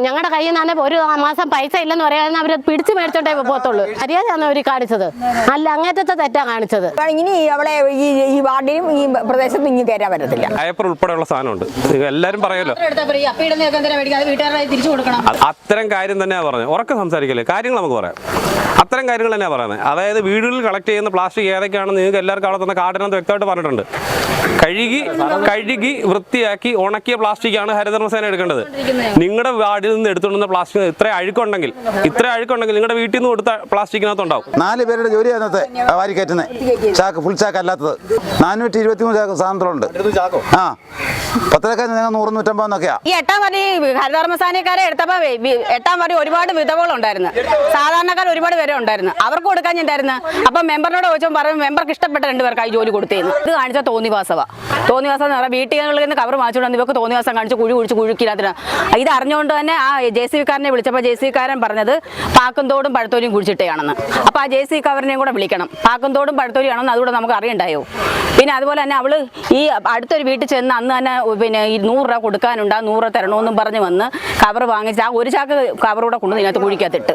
ഞങ്ങളുടെ കയ്യിൽ നിന്ന് ഒരു മാസം പൈസ ഇല്ലെന്ന് പറയാൻ അവർ പിടിച്ചു മേടിച്ചോണ്ടേ പോകത്തുള്ളൂ. മര്യാദയാണ് അവർ കാണിച്ചത്, അല്ല അങ്ങനത്തെ തെറ്റാ കാണിച്ചത്. ഇനി അവളെ ഈ വാർഡിനും ഈ പ്രദേശത്തും ഇനി കയറ്റാൻ പറ്റത്തില്ല. ഡയപ്പർ ഉൾപ്പെടെയുള്ള സാധനമുണ്ട്, എല്ലാവരും പറയുമല്ലോ. അത്തരം കാര്യം തന്നെയാ പറഞ്ഞത്. ഉറക്കം സംസാരിക്കല്ലേ, കാര്യങ്ങൾ നമുക്ക് പറയാം. അത്തരം കാര്യങ്ങൾ തന്നെയാണ് പറയുന്നത്. അതായത് വീടുകളിൽ കളക്ട് ചെയ്യുന്ന പ്ലാസ്റ്റിക് ഏതൊക്കെയാണെന്ന് നിങ്ങൾക്ക് എല്ലാവർക്കും അവിടെ തന്നെ കാർഡിനകത്ത് വ്യക്തമായിട്ട് പറഞ്ഞിട്ടുണ്ട്. കഴുകി വൃത്തിയാക്കി ഉണക്കിയ പ്ലാസ്റ്റിക്കാണ് ഹരിതകർമ്മസേന എടുക്കേണ്ടത്. നിങ്ങളുടെ വാർഡിൽ നിന്ന് എടുത്തുകൊണ്ടുവന്ന പ്ലാസ്റ്റിക് ഇത്ര അഴുക്കുണ്ടെങ്കിൽ നിങ്ങളുടെ വീട്ടിൽ നിന്ന് കൊടുത്ത പ്ലാസ്റ്റിക്കിനകത്ത് ഉണ്ടാവും. 4 പേരുടെ ജോലി അതിനകത്ത് വാരിക്കയറ്റുന്നത് ചാക്ക് ഫുൾ ചാക്ക് അല്ലാത്തത് 423 ചാക്ക് സാധനങ്ങളുണ്ട്. ആ 10 100-150 എന്നൊക്കെയാ. ഈ 8ാം വാർഡിൽ ഹരിതകർമ്മസേനക്കാരെ എടുത്തപ്പോ 8ാം വാർഡിൽ ഒരുപാട് വിധവകളുണ്ടായിരുന്നു, സാധാരണക്കാർ ഒരുപാട് പേരെ ഉണ്ടായിരുന്നു. അവർക്ക് കൊടുക്കാൻ ഉണ്ടായിരുന്നു. അപ്പൊ മെമ്പറിനോട് ചോദിച്ചപ്പോൾ പറയും മെമ്പർക്ക് ഇഷ്ടപ്പെട്ട 2 പേർക്കായി ജോലി കൊടുത്തേന്ന്. ഇത് കാണിച്ച തോന്നിവാസം എന്ന് പറഞ്ഞാൽ വീട്ടുകളിൽ നിന്ന് കവർ വാങ്ങിച്ചുകൊണ്ട് ഇവർക്ക് തോന്നിവാസം കാണിച്ച് കുഴിക്കില്ലാത്ത. ഇത് അറിഞ്ഞുകൊണ്ട് തന്നെ ആ JCB-കാരനെ വിളിച്ചപ്പോൾ JCB-കാരൻ പറഞ്ഞത് പാക്കുംതോടും പഴത്തോരിയും കുഴിച്ചിട്ടേയാണെന്ന്. അപ്പൊ ആ JCB-കാരനെയും കൂടെ വിളിക്കണം. പാക്കുംതോടും പഴത്തോരിയാണെന്ന് അതുകൂടെ നമുക്ക് അറിയണ്ടായോ. പിന്നെ അതുപോലെ തന്നെ അവള് ഈ അടുത്തൊരു വീട്ടിൽ ചെന്ന് അന്ന് തന്നെ പിന്നെ 100 രൂപ കൊടുക്കാനുണ്ട്, 100 രൂപ തരണമെന്നും പറഞ്ഞ് വന്ന് കവർ വാങ്ങിച്ച് ആ ഒരു ചാക്ക് കവറൂടെ കൊണ്ടു ഇതിനകത്ത് കുഴിക്കകത്തിട്ട്.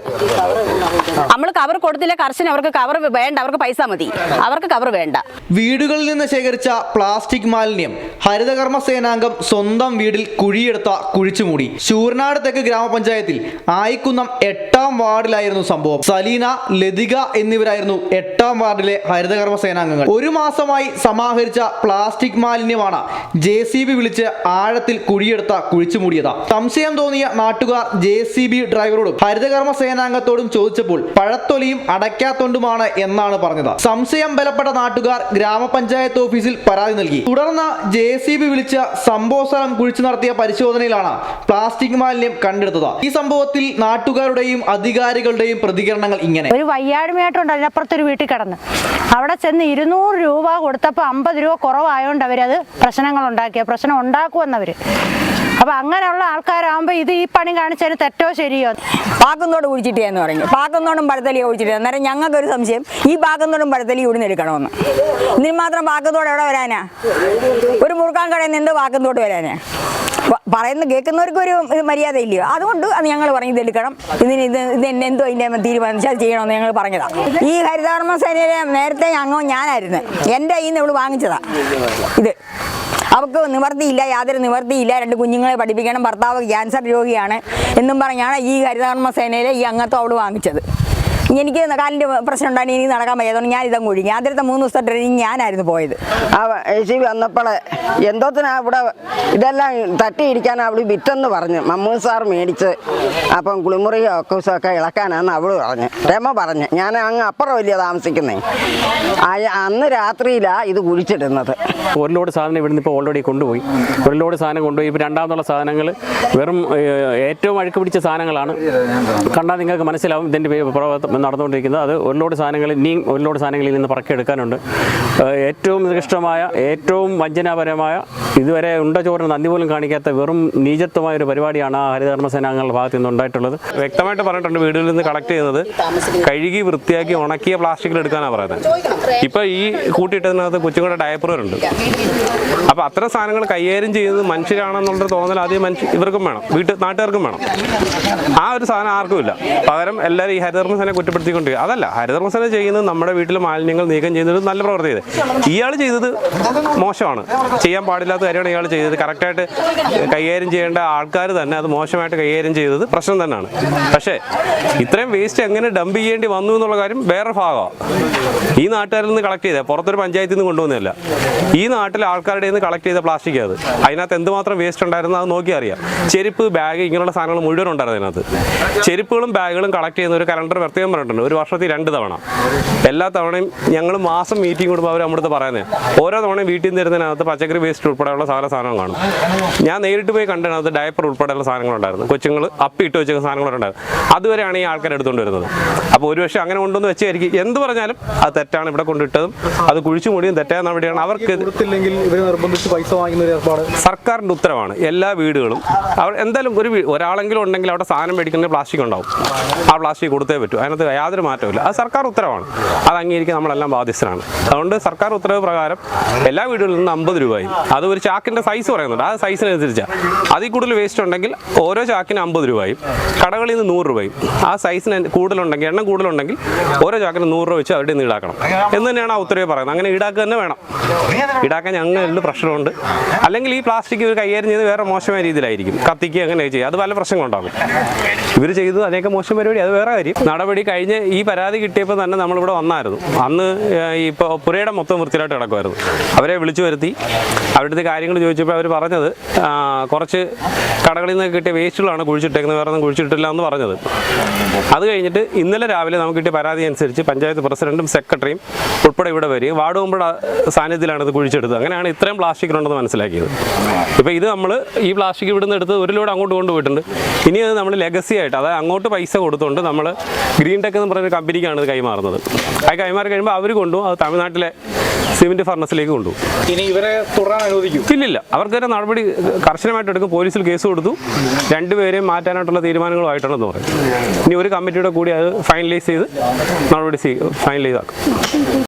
നമ്മൾ കവർ കൊടുത്തില്ല, കർശനം അവർക്ക് കവർ വേണ്ട, അവർക്ക് പൈസ മതി, അവർക്ക് കവർ വേണ്ട. വീടുകളിൽ നിന്ന് ശേഖരിച്ച പ്ലാസ്റ്റിക് മാലിന്യം ഹരിതകർമ്മ സേനാംഗം സ്വന്തം വീടിൽ കുഴിയെടുത്ത കുഴിച്ചുമൂടി. ശൂരനാട് തെക്ക് ഗ്രാമപഞ്ചായത്തിൽ ആയിക്കുന്നം 8ാം വാർഡിലായിരുന്നു സംഭവം. സലീന, ലതിക എന്നിവരായിരുന്നു 8ാം വാർഡിലെ ഹരിതകർമ്മ സേനാംഗങ്ങൾ. ഒരു മാസമായി സമാഹരിച്ച പ്ലാസ്റ്റിക് മാലിന്യമാണ് JCB വിളിച്ച് ആഴത്തിൽ കുഴിയെടുത്ത കുഴിച്ചുമൂടിയത്. സംശയം തോന്നിയ നാട്ടുകാർ JCB ഡ്രൈവറോടും ഹരിതകർമ്മ സേനാംഗത്തോടും ചോദിച്ചപ്പോൾ പഴത്തൊലിയും അടയ്ക്കാത്തൊണ്ടുമാണ് എന്നാണ് പറഞ്ഞത്. സംശയം ബലപ്പെട്ട നാട്ടുകാർ ഗ്രാമപഞ്ചായത്ത് ഓഫീസിൽ പരാതി നൽകി. തുടർന്ന് JCB വിളിച്ച സംഭവ സ്ഥലം കുഴിച്ചു നടത്തിയ പരിശോധനയിലാണ് പ്ലാസ്റ്റിക് മാലിന്യം കണ്ടെടുത്തത്. ഈ സംഭവത്തിൽ നാട്ടുകാരുടെയും അധികാരികളുടെയും പ്രതികരണങ്ങൾ ഇങ്ങനെ. ഒരു വയ്യാഴ്മയായിട്ടുണ്ട്, അതിനപ്പുറത്തൊരു വീട്ടിൽ കിടന്ന് അവിടെ ചെന്ന് 200 രൂപ കൊടുത്തപ്പോൾ 50 രൂപ കുറവായതുകൊണ്ട് അവരത് പ്രശ്നം ഉണ്ടാക്കുമെന്നവര്. അപ്പൊ അങ്ങനെയുള്ള ആൾക്കാരാകുമ്പോ ഈ പണി കാണിച്ചതിന് തെറ്റോ ശരിയോ? പാക്കുന്നോട് കുഴിച്ചിട്ടേ എന്ന് പറഞ്ഞു. പാക്കുന്നോടും പഴത്തലിയോ കുഴിച്ചിട്ടേ. അന്നേരം ഞങ്ങൾക്കൊരു സംശയം, ഈ പാക്കുന്നോടും പഴത്തലി ഇവിടുന്ന് എടുക്കണമെന്ന്. ഇതിന് മാത്രം പാക്കുന്നോട് എവിടെ വരാനാ? ഒരു മുറുക്കാൻ കടയിൽ നിന്ന് പാക്കുന്നോട് വരാനാ? പറയുന്ന കേൾക്കുന്നവർക്ക് ഒരു മര്യാദ ഇല്ലയോ? അതുകൊണ്ട് അത് ഞങ്ങൾ പറഞ്ഞു ഇതെടുക്കണം, ഇത് എന്തോ അതിൻ്റെ തീരുമാനിച്ചാൽ ചെയ്യണമെന്ന് ഞങ്ങൾ പറഞ്ഞതാണ്. ഈ ഹരിതകർമ്മ സേനയിലെ നേരത്തെ ഞാനായിരുന്നു, എൻ്റെ കയ്യിൽ നിന്ന് ഇവള് വാങ്ങിച്ചതാ ഇത്. അവർക്ക് നിവർത്തിയില്ല, യാതൊരു നിവർത്തിയില്ല, 2 കുഞ്ഞുങ്ങളെ പഠിപ്പിക്കണം, ഭർത്താവ് ക്യാൻസർ രോഗിയാണ് എന്നും പറഞ്ഞാണ് ഈ ഹരിതകർമ്മ സേനയിലെ ഈ അംഗത്വം അവൾ വാങ്ങിച്ചത്. എനിക്ക് കാലിൻ്റെ പ്രശ്നം ഉണ്ടായി, ഇനി നടക്കാൻ വയ്യാതുകൊണ്ട് ഞാൻ ഇതങ്ങ് ഒഴുകി. ആദ്യത്തെ 3 ദിവസത്തെ ട്രെയിനിങ് ഞാനായിരുന്നു പോയത്. JCB വന്നപ്പോൾ എന്തോത്തിനാ ഇവിടെ ഇതെല്ലാം തട്ടിയിരിക്കാനാണ് അവൾ വിറ്റെന്ന് പറഞ്ഞു. മമ്മൂസ് സാർ മേടിച്ച് അപ്പം കുളിമുറിയോ ഒക്കസൊക്കെ ഇളക്കാനാണെന്ന് അവൾ പറഞ്ഞു, രമ പറഞ്ഞു. ഞാൻ അങ്ങ് അപ്പുറം വലിയ താമസിക്കുന്നേ. അന്ന് രാത്രിയിലാണ് ഇത് കുഴിച്ചിടുന്നത്. ഒരു ലോഡ് സാധനം ഇവിടുന്ന് ഇപ്പോൾ ഓൾറെഡി കൊണ്ടുപോയി. ഒരു ലോഡ് സാധനം കൊണ്ടുപോയി. ഇപ്പോൾ രണ്ടാമതുള്ള സാധനങ്ങൾ വെറും ഏറ്റവും അഴുക്ക് പിടിച്ച സാധനങ്ങളാണ്. കണ്ടാൽ നിങ്ങൾക്ക് മനസ്സിലാവും ഇതിൻ്റെ നടന്നുകൊണ്ടിരിക്കുന്നത്. അത് ഒരു ലോഡ് സാധനങ്ങൾ ഇനിയും ഒരു ലോഡ് സാധനങ്ങളിൽ നിന്ന് പറക്കിയെടുക്കാനുണ്ട്. ഏറ്റവും നികൃഷ്ടമായ, ഏറ്റവും വഞ്ചനാപരമായ, ഇതുവരെ ചോറിന് നന്ദി പോലും കാണിക്കാത്ത വെറും നീചത്വമായ ഒരു പരിപാടിയാണ് ആ ഹരിതകർമ്മ സേനാംഗങ്ങളുടെ ഭാഗത്തു നിന്ന് ഉണ്ടായിട്ടുള്ളത്. വ്യക്തമായിട്ട് പറഞ്ഞിട്ടുണ്ട്, വീടുകളിൽ നിന്ന് കളക്ട് ചെയ്യുന്നത് കഴുകി വൃത്തിയാക്കി ഉണക്കിയ പ്ലാസ്റ്റിക്കിൽ എടുക്കാനാണ് പറയുന്നത്. ഇപ്പോൾ ഈ കൂട്ടിയിട്ടതിനകത്ത് കൊച്ചുങ്ങളുടെ ഡയപ്പറുകളുണ്ട്. അപ്പോൾ അത്തരം സാധനങ്ങൾ കൈകാര്യം ചെയ്യുന്നത് മനുഷ്യരാണെന്നുള്ളൊരു തോന്നൽ ആദ്യം ഇവർക്കും വേണം, നാട്ടുകാർക്കും വേണം. ആ ഒരു സാധനം ആർക്കും ഇല്ല. പകരം എല്ലാവരും ഈ ഹരിതകർമ്മസേന കുറ്റപ്പെടുത്തിക്കൊണ്ടിരിക്കുക. അതല്ല, ഹരിതകർമ്മസേന ചെയ്യുന്നത് നമ്മുടെ വീട്ടിലെ മാലിന്യങ്ങൾ നീക്കം ചെയ്യുന്നത് നല്ല പ്രവൃത്തി ചെയ്ത്. ഇയാൾ ചെയ്തത് മോശമാണ്, ചെയ്യാൻ പാടില്ലാത്ത കാര്യമാണ് ഇയാൾ ചെയ്തത്. കറക്റ്റായിട്ട് കൈകാര്യം ചെയ്യേണ്ട ആൾക്കാർ തന്നെ അത് മോശമായിട്ട് കൈകാര്യം ചെയ്തത് പ്രശ്നം തന്നെയാണ്. പക്ഷേ ഇത്രയും വേസ്റ്റ് എങ്ങനെ ഡംപ് ചെയ്യേണ്ടി വന്നു എന്നുള്ള കാര്യം വേറെ ഭാഗമാണ്. ഈ നാട്ടുകാരിൽ നിന്ന് കളക്ട് ചെയ്തത്, പുറത്തൊരു പഞ്ചായത്തിൽ നിന്ന് കൊണ്ടുവന്നതല്ല. ഈ നാട്ടിലെ ആൾക്കാരുടെ നിന്ന് കളക്ട് ചെയ്ത പ്ലാസ്റ്റിക് അത്. അതിനകത്ത് എന്തുമാത്രം വേസ്റ്റ് ഉണ്ടായിരുന്നു അത് നോക്കി അറിയാം. ചെരുപ്പ്, ബാഗ്, ഇങ്ങനെയുള്ള സാധനങ്ങൾ മുഴുവൻ ഉണ്ടായിരുന്നു അതിനകത്ത്. ചെരുപ്പുകളും ബാഗുകളും കളക്ട് ചെയ്യുന്ന ഒരു കലണ്ടർ പ്രത്യേകം പറഞ്ഞിട്ടുണ്ട്. ഒരു വർഷത്തിൽ 2 തവണ. എല്ലാ തവണയും ഞങ്ങൾ മാസം മീറ്റിംഗ് കൂടുമ്പോൾ അവർ നമ്മുടെ പറയുന്നത് ഓരോ തവണയും വീട്ടിൽ നിന്ന് തരുന്നതിനകത്ത് പച്ചക്കറി വേസ്റ്റ് ഉൾപ്പെടെയുള്ള സാധനം കാണും. ഞാൻ നേരിട്ട് പോയി കണ്ടതിനകത്ത് ഡയപ്പർ ഉൾപ്പെടെയുള്ള സാധനങ്ങളുണ്ടായിരുന്നു. കൊച്ചുങ്ങൾ അപ്പിട്ട് വെച്ച സാധനങ്ങളുണ്ടായിരുന്നു. അതുവരെയാണ് ഈ ആൾക്കാർ എടുത്തുകൊണ്ട് വരുന്നത്. അപ്പോൾ ഒരുപക്ഷെ അങ്ങനെ കൊണ്ടുവന്ന് വെച്ചായിരിക്കും. എന്ത് പറഞ്ഞാലും അത് തെറ്റാണ്. ഇവിടെ കൊണ്ടിട്ടതും അത് കുഴിച്ചു മൂടിയും തെറ്റായ നടപടിയാണ്. അവർക്ക് സർക്കാരിൻ്റെ ഉത്തരവാണ്. എല്ലാ വീടുകളും അവർ എന്തായാലും ഒരാളെങ്കിലും ഉണ്ടെങ്കിൽ അവിടെ സാധനം മേടിക്കുന്ന പ്ലാസ്റ്റിക് ഉണ്ടാവും. ആ പ്ലാസ്റ്റിക് കൊടുത്തേ പറ്റൂ. അതിനകത്ത് യാതൊരു മാറ്റമില്ല. അത് സർക്കാർ ഉത്തരവാണ്, അത് അംഗീകരിക്കാൻ നമ്മളെല്ലാം ബാധ്യസ്ഥരാണ്. അതുകൊണ്ട് സർക്കാർ ഉത്തരവ് പ്രകാരം എല്ലാ വീടുകളിൽ നിന്ന് 50 രൂപയും, അത് ഒരു ചാക്കിൻ്റെ സൈസ് പറയുന്നുണ്ട്, ആ സൈസിനനുസരിച്ചാണ്. അതിൽ കൂടുതൽ വേസ്റ്റ് ഉണ്ടെങ്കിൽ ഓരോ ചാക്കിന് 50 രൂപയും, കടകളിൽ നിന്ന് 100 രൂപയും. ആ സൈസിന് കൂടുതലുണ്ടെങ്കിൽ, എണ്ണം കൂടുതലുണ്ടെങ്കിൽ ഓരോ ചാക്കിന് 100 രൂപ വെച്ച് അവിടെ നിന്ന് ഈടാക്കണം എന്ന് തന്നെയാണ് ആ ഉത്തരവ് പറയുന്നത്. അങ്ങനെ ഈടാക്കുക തന്നെ വേണം. ഈടാക്കാൻ ഞങ്ങളിൽ പ്രശ്നമുണ്ട്. അല്ലെങ്കിൽ ഈ പ്ലാസ്റ്റിക് ഇവർ കൈകാര്യം ചെയ്ത് വേറെ മോശമായ രീതിയിലായിരിക്കും, കത്തിക്കുക അങ്ങനെ ചെയ്യുക, അത് പല പ്രശ്നങ്ങളുണ്ടാകും. ഇവർ ചെയ്തത് അതിനൊക്കെ മോശം പരിപാടി, അത് വേറെ കാര്യം. നടപടി കഴിഞ്ഞ് ഈ പരാതി കിട്ടിയപ്പോൾ തന്നെ നമ്മളിവിടെ വന്നായിരുന്നു. അന്ന് ഇപ്പോൾ പുരയുടെ മൊത്തം വൃത്തിയായിട്ട് കിടക്കുമായിരുന്നു. അവരെ വിളിച്ചു വരുത്തി അവരുടെ കാര്യങ്ങൾ ചോദിച്ചപ്പോൾ അവർ പറഞ്ഞത് കുറച്ച് കടകളിൽ നിന്ന് കിട്ടിയ വേസ്റ്റുകളാണ് കുഴിച്ചിട്ടേക്കുന്നത്, വേറെ ഒന്നും കുഴിച്ചിട്ടില്ല എന്ന് പറഞ്ഞത്. അത് കഴിഞ്ഞിട്ട് ഇന്നലെ രാവിലെ നമുക്ക് കിട്ടിയ പരാതി അനുസരിച്ച് പഞ്ചായത്ത് പ്രസിഡന്റും സെക്രട്ടറിയും ഉൾപ്പെടെ ഇവിടെ വരികയും വാർഡ് മെമ്പറുടെ സാന്നിധ്യത്തിലാണ് ഇത് കുഴിച്ചെടുത്തത്. അങ്ങനെയാണ് ഇത്രയും പ്ലാസ്റ്റിക് ഉണ്ടെന്ന് മനസ്സിലാക്കിയത്. ഇപ്പോൾ ഇത് നമ്മൾ ഈ പ്ലാസ്റ്റിക് ഇവിടുന്ന് എടുത്ത് ഒരു ലോഡ് അങ്ങോട്ട് കൊണ്ടുപോയിട്ടുണ്ട്. ഇനി അത് നമ്മൾ ലെഗസി ആയിട്ട്, അതായത് അങ്ങോട്ട് പൈസ കൊടുത്തുകൊണ്ട് നമ്മൾ ഗ്രീൻ ടെക് എന്ന് പറയുന്ന കമ്പനിക്കാണ് ഇത് കൈമാറുന്നത്. അത് കൈമാറി കഴിയുമ്പോൾ അവർ കൊണ്ടുപോകും, അത് തമിഴ്നാട്ടിലെ സിമെന്റ് ഫർണസിലേക്ക് കൊണ്ടുപോകും. ഇനി ഇവരെ തുടരാൻ അനുവദിക്കും? ഇല്ലില്ല, അവർക്കൊരു നടപടി കർശനമായിട്ട് എടുക്കും. പോലീസിൽ കേസ് കൊടുത്തു, രണ്ടുപേരെയും മാറ്റാനായിട്ടുള്ള തീരുമാനങ്ങളുമായിട്ടുണ്ടെന്ന് പറയും. ഇനി ഒരു കമ്മിറ്റിയുടെ കൂടി അത് ഫൈനലൈസ് ചെയ്ത് നടപടി ഫൈനലൈസ് ആക്കും.